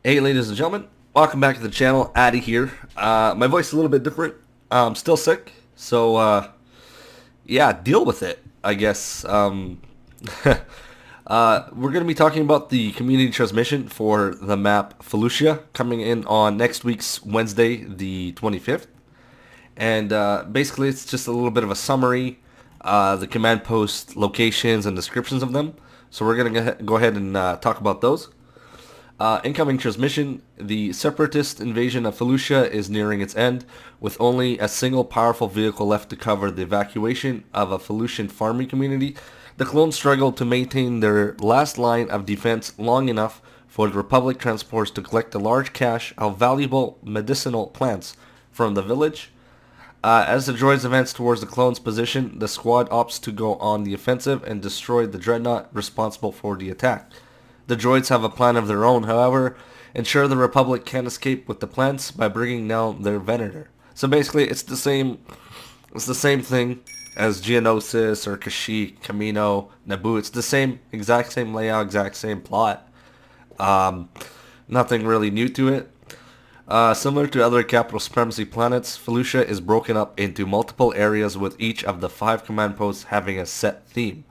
Hey, ladies and gentlemen, welcome back to the channel. Addy here. My voice is a little bit different. I'm still sick, so yeah, deal with it, I guess. We're going to be talking about the community transmission for the map Felucia coming in on next week's Wednesday, the 25th. And basically, it's just a little bit of a summary, the command post locations and descriptions of them. So we're going to go ahead and talk about those. Incoming transmission, the separatist invasion of Felucia is nearing its end, with only a single powerful vehicle left to cover the evacuation of a Felucian farming community. The clones struggled to maintain their last line of defense long enough for the Republic transports to collect a large cache of valuable medicinal plants from the village. As the droids advance towards the clones' position, the squad opts to go on the offensive and destroy the dreadnought responsible for the attack. The droids have a plan of their own, however, ensure the Republic can escape with the plants by bringing down their Venator. So basically, it's the same thing as Geonosis or Kashyyyk, Kamino, Naboo. It's the same, exact same layout, exact same plot. Nothing really new to it. Similar to other capital supremacy planets, Felucia is broken up into multiple areas with each of the 5 command posts having a set theme.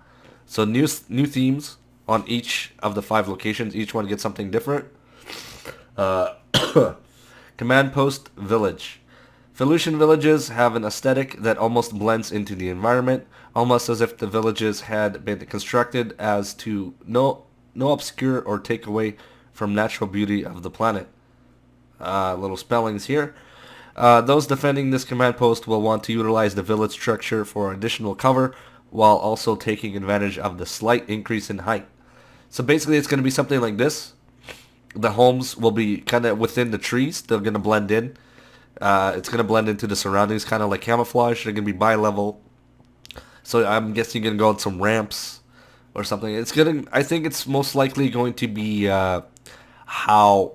So new themes on each of the 5 locations. Each one gets something different. Uh, Command Post Village. Felucian villages have an aesthetic that almost blends into the environment, almost as if the villages had been constructed as to no obscure or take away from natural beauty of the planet. Little spellings here. Those defending this command post will want to utilize the village structure for additional cover, while also taking advantage of the slight increase in height. So basically it's going to be something like this. The homes will be kind of within the trees. They're going to blend in. It's going to blend into the surroundings, kind of like camouflage. They're going to be bi-level. So I'm guessing you're going to go on some ramps or something. I think it's most likely going to be how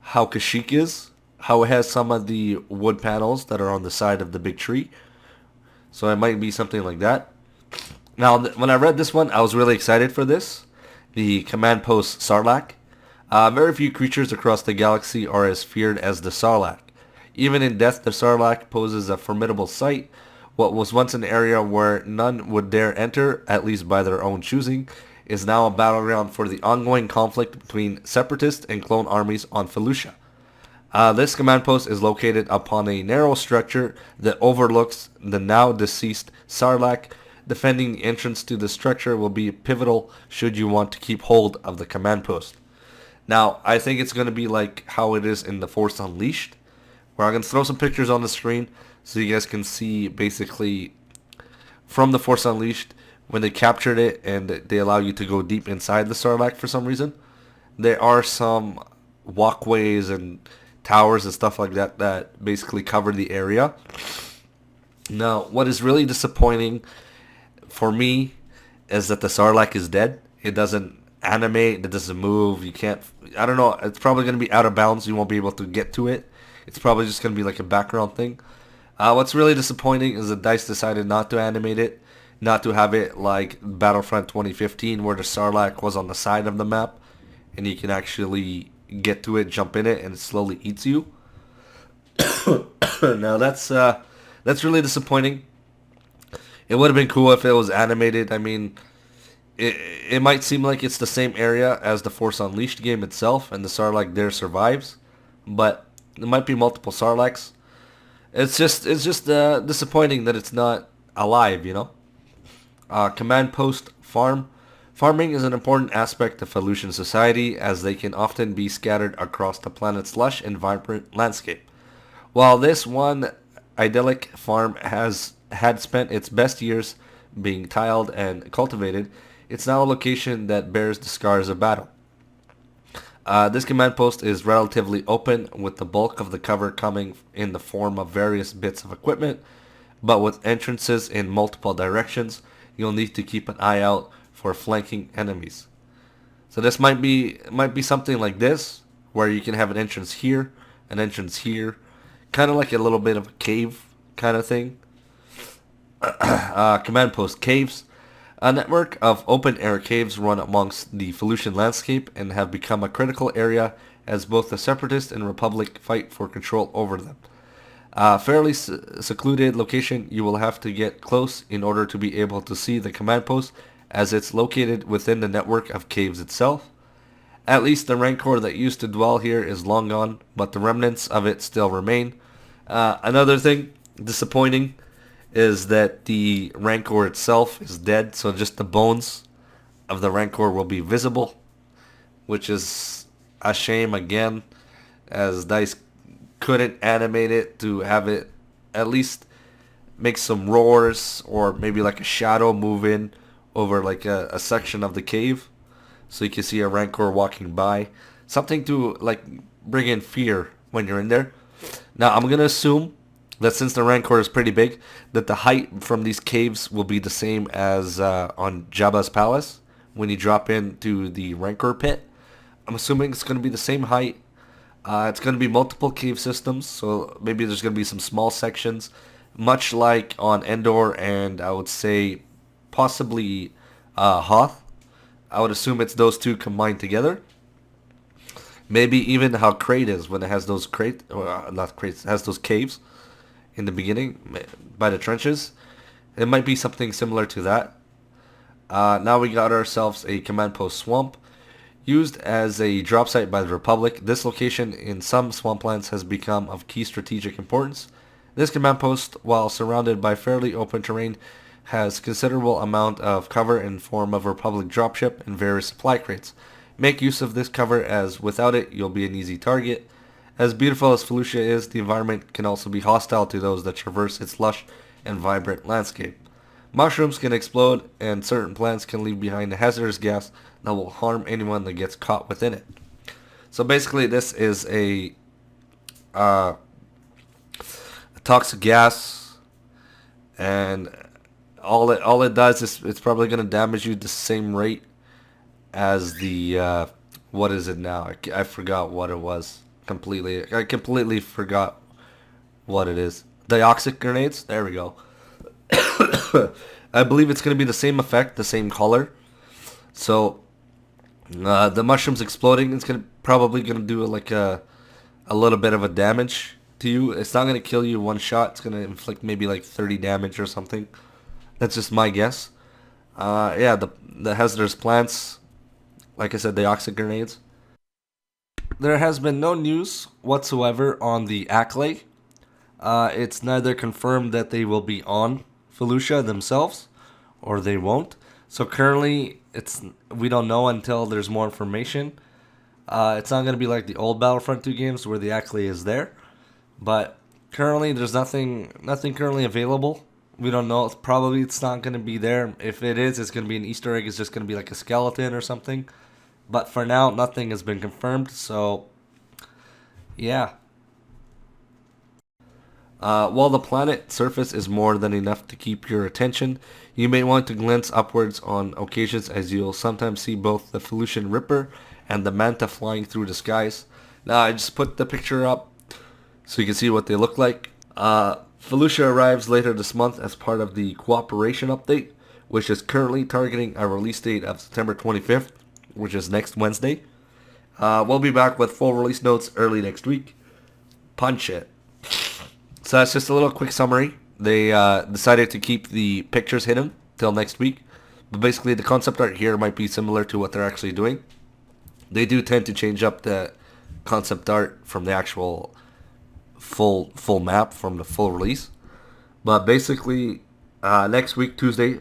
Kashyyyk is. How it has some of the wood panels that are on the side of the big tree. So it might be something like that. Now, when I read this one, I was really excited for this. The command post Sarlacc. Very few creatures across the galaxy are as feared as the Sarlacc. Even in death, the Sarlacc poses a formidable sight. What was once an area where none would dare enter, at least by their own choosing, is now a battleground for the ongoing conflict between separatist and clone armies on Felucia. This command post is located upon a narrow structure that overlooks the now deceased Sarlacc. Defending the entrance to the structure will be pivotal should you want to keep hold of the command post. Now, I think it's going to be like how it is in The Force Unleashed, where I'm going to throw some pictures on the screen so you guys can see basically from The Force Unleashed when they captured it and they allow you to go deep inside the Sarlacc for some reason. There are some walkways and towers and stuff like that that basically cover the area. Now, what is really disappointing for me is that the Sarlacc is dead. It doesn't animate. It doesn't move. You can't. I don't know. It's probably going to be out of bounds. You won't be able to get to it. It's probably just going to be like a background thing. What's really disappointing is that DICE decided not to animate it, not to have it like Battlefront 2015, where the Sarlacc was on the side of the map, and you can actually get to it, jump in it, and it slowly eats you. Now that's really disappointing. It would have been cool if it was animated. I mean, it might seem like it's the same area as the Force Unleashed game itself, and the Sarlacc there survives, but there might be multiple Sarlaccs. It's just disappointing that it's not alive, you know. Command post farm. Farming is an important aspect of Felucian society, as they can often be scattered across the planet's lush and vibrant landscape. While this one idyllic farm had spent its best years being tiled and cultivated, it's now a location that bears the scars of battle. This command post is relatively open, with the bulk of the cover coming in the form of various bits of equipment, but with entrances in multiple directions, you'll need to keep an eye out for flanking enemies. So this might be something like this, where you can have an entrance here, kind of like a little bit of a cave kind of thing. Command post caves. A network of open-air caves run amongst the Felucian landscape and have become a critical area as both the Separatist and Republic fight for control over them. A fairly secluded location, you will have to get close in order to be able to see the command post as it's located within the network of caves itself. At least the Rancor that used to dwell here is long gone, but the remnants of it still remain. Another thing disappointing is that the Rancor itself is dead, so just the bones of the Rancor will be visible, which is a shame again, as DICE couldn't animate it to have it at least make some roars or maybe like a shadow move in over like a section of the cave so you can see a Rancor walking by. Something to like bring in fear when you're in there. Now I'm gonna assume that since the Rancor is pretty big, that the height from these caves will be the same as on Jabba's palace when you drop into the Rancor pit. I'm assuming it's gonna be the same height. It's gonna be multiple cave systems, so maybe there's gonna be some small sections, much like on Endor and I would say possibly Hoth. I would assume it's those two combined together. Maybe even how Crate is when it has those not crates, has those caves in the beginning by the trenches. It might be something similar to that. Now we got ourselves a command post swamp. Used as a drop site by the Republic, this location in some swamplands has become of key strategic importance. This command post, while surrounded by fairly open terrain, has considerable amount of cover in form of Republic dropship and various supply crates. Make use of this cover, as without it you'll be an easy target. As beautiful as Felucia is, the environment can also be hostile to those that traverse its lush and vibrant landscape. Mushrooms can explode, and certain plants can leave behind a hazardous gas that will harm anyone that gets caught within it. So basically this is a toxic gas, and all it does is it's probably going to damage you the same rate as the what is it now? I forgot what it was completely. I completely forgot what it is. Dioxic grenades. There we go. I believe it's going to be the same effect, the same color. So the mushrooms exploding is probably going to do like a little bit of a damage to you. It's not going to kill you one shot. It's going to inflict maybe like 30 damage or something. That's just my guess. Yeah, the hazardous plants, like I said, dioxic grenades. There has been no news whatsoever on the Acklay. It's neither confirmed that they will be on Felucia themselves, or they won't. So currently, we don't know until there's more information. It's not going to be like the old Battlefront 2 games where the Acklay is there, but currently there's nothing currently available. We don't know. It's not going to be there. If it is, it's going to be an Easter egg. It's just going to be like a skeleton or something. But for now, nothing has been confirmed. So, yeah. While the planet surface is more than enough to keep your attention, you may want to glance upwards on occasions, as you'll sometimes see both the Felucian Ripper and the Manta flying through the skies. Now, I just put the picture up so you can see what they look like. Felucia arrives later this month as part of the Cooperation Update, which is currently targeting a release date of September 25th, which is next Wednesday. We'll be back with full release notes early next week. Punch it. So that's just a little quick summary. They decided to keep the pictures hidden till next week. But basically the concept art here might be similar to what they're actually doing. They do tend to change up the concept art from the actual full map, from the full release. But basically next week, Tuesday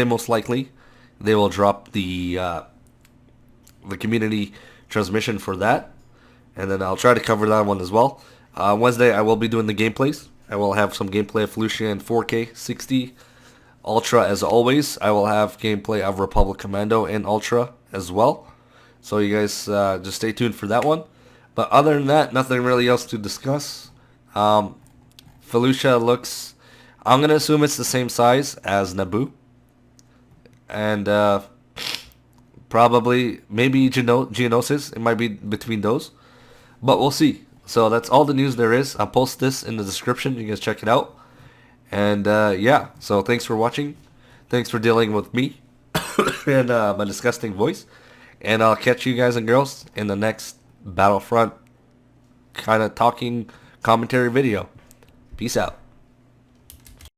most likely, they will drop the community transmission for that. And then I'll try to cover that one as well. Wednesday, I will be doing the gameplays. I will have some gameplay of Felucia in 4K 60 Ultra as always. I will have gameplay of Republic Commando in Ultra as well. So you guys just stay tuned for that one. But other than that, nothing really else to discuss. Felucia looks... I'm going to assume it's the same size as Naboo. And probably, maybe Geonosis. It might be between those. But we'll see. So that's all the news there is. I'll post this in the description. You guys check it out. And yeah, so thanks for watching. Thanks for dealing with me. and my disgusting voice. And I'll catch you guys and girls in the next Battlefront kind of talking commentary video. Peace out.